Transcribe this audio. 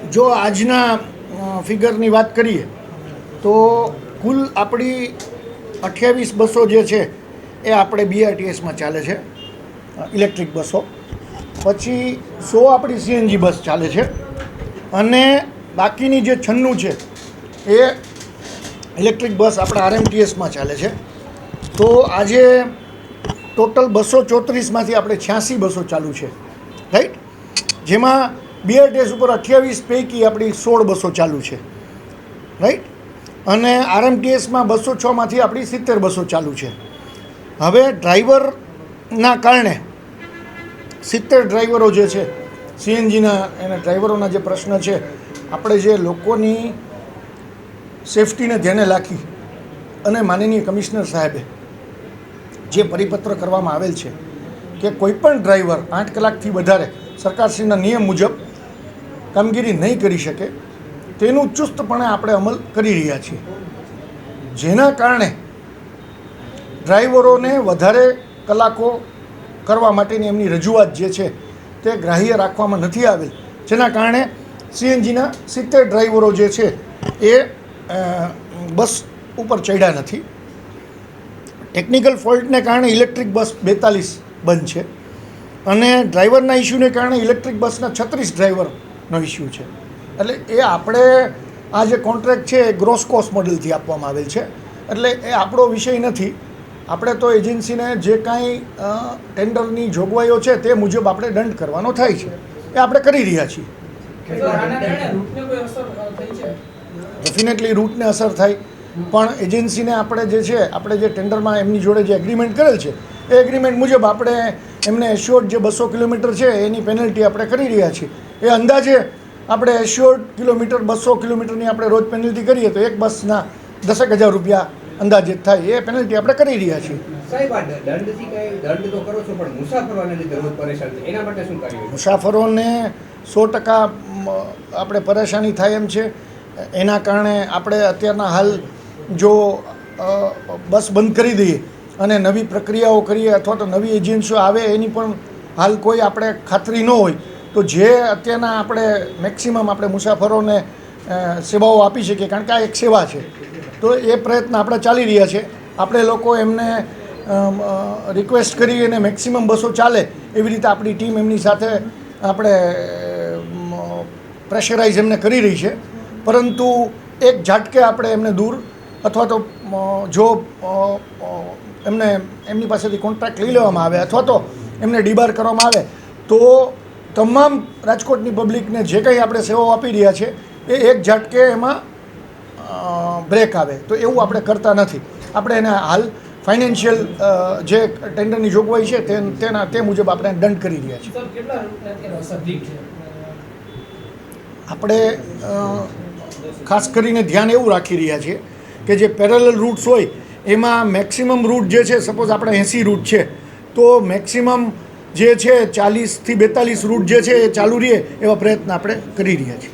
જો આજના ફિગરની વાત કરીએ તો કુલ આપણી 28 બસો જે છે એ આપણે BRTSમાં ચાલે છે, ઇલેક્ટ્રિક બસો. પછી 100 આપણી CNG બસ ચાલે છે અને બાકીની જે 96 છે એ ઇલેક્ટ્રિક બસ આપણા RMTSમાં ચાલે છે. તો આજે ટોટલ 234માંથી આપણે 86 બસો ચાલુ છે, રાઈટ. જેમાં BRTS ઉપર 28 પૈકી આપણી 16 બસો ચાલુ છે, રાઈટ. અને RMTSમાં 206માંથી આપણી 70 બસો ચાલુ છે. હવે ડ્રાઈવરના કારણે 70 ડ્રાઈવરો જે છે CNGના એના ડ્રાઈવરોના જે પ્રશ્ન છે, આપણે જે લોકોની સેફટીને ધ્યાને રાખી અને માનનીય કમિશનર સાહેબે જે પરિપત્ર કરવામાં આવેલ છે કે કોઈપણ ડ્રાઈવર 8 કલાકથી વધારે સરકારશ્રીના નિયમ મુજબ કામગીરી નહીં કરી શકે, તેનું ચુસ્તપણે આપણે અમલ કરી રહ્યા છીએ. જેના કારણે ડ્રાઈવરોને વધારે કલાકો કરવા માટેની એમની રજૂઆત જે છે તે ગ્રાહ્ય રાખવામાં નથી આવેલ. જેના કારણે CNGના 70 ડ્રાઈવરો જે છે એ બસ ઉપર ચડ્યા નથી. ટેકનિકલ ફોલ્ટને કારણે ઇલેક્ટ્રિક બસ 42 બંધ છે અને ડ્રાઈવરના ઇસ્યુને કારણે ઇલેક્ટ્રિક બસના 36 ડ્રાઈવરનો ઇસ્યુ છે. એટલે એ આપણે આ જે કોન્ટ્રાક્ટ છે એ ગ્રોસ કોસ્ટ મોડેલથી આપવામાં આવેલ છે. એટલે એ આપણો વિષય નથી. આપણે તો એજન્સીને જે કાંઈ ટેન્ડરની જોગવાઈઓ છે તે મુજબ આપણે દંડ કરવાનો થાય છે, એ આપણે કરી રહ્યા છીએ. ડેફિનેટલી રૂટને અસર થાય, પણ એજન્સીને આપણે જે છે આપણે જે ટેન્ડરમાં એમની જોડે જે એગ્રીમેન્ટ કરેલ છે એ એગ્રીમેન્ટ મુજબ આપણે એમને એશ્યોર્ડ જે 200 કિલોમીટર છે એની પેનલ્ટી આપણે કરી રહ્યા છીએ. એ અંદાજે આપણે એશ્યોર્ડ કિલોમીટર 200 કિલોમીટરની આપણે રોજ પેનલ્ટી કરીએ તો એક બસના 10,000 રૂપિયા અંદાજે થાય. એ પેનલ્ટી આપણે કરી રહ્યા છીએ. મુસાફરોને 100% આપણે પરેશાની થાય એમ છે. એના કારણે આપણે અત્યારના હાલ જો બસ બંધ કરી દઈએ અને નવી પ્રક્રિયાઓ કરીએ અથવા તો નવી એજન્સીઓ આવે એની પણ હાલ કોઈ આપણે ખાતરી ન હોય, તો જે અત્યારના આપણે મેક્સિમમ આપણે મુસાફરોને સેવાઓ આપી શકીએ, કારણ કે આ એક સેવા છે. તો એ પ્રયત્ન આપણે ચાલી રહ્યા છે. આપણે લોકો એમને રિક્વેસ્ટ કરી અને મેક્સિમમ બસો ચાલે એવી રીતે આપણી ટીમ એમની સાથે આપણે પ્રેશરાઇઝ એમને કરી રહી છે. પરંતુ એક ઝાટકે આપણે એમને દૂર અથવા તો જો એમની પાસેથી કોન્ટ્રાક્ટ લઈ લેવામાં આવે અથવા તો એમને ડીબાર કરવામાં આવે તો તમામ રાજકોટની પબ્લિકને જે કંઈ આપણે સેવાઓ આપી રહ્યા છે એ એક ઝાટકે એમાં બ્રેક આવે. તો એવું આપણે કરતા નથી. આપણે એને હાલ ફાઇનાન્શિયલ જે ટેન્ડરની જોગવાઈ છે તે મુજબ આપણે દંડ કરી રહ્યા છીએ. આપણે ખાસ કરીને ધ્યાન એવું રાખી રહ્યા છીએ કે જે પેરેલલ રૂટ્સ હોય એમાં મેક્સિમમ રૂટ જે છે, સપોઝ આપણે 80 રૂટ છે તો મેક્સિમમ જે છે 40 થી 42 રૂટ જે છે એ ચાલુ રહે એવા પ્રયત્ન આપણે કરી રહ્યા છીએ.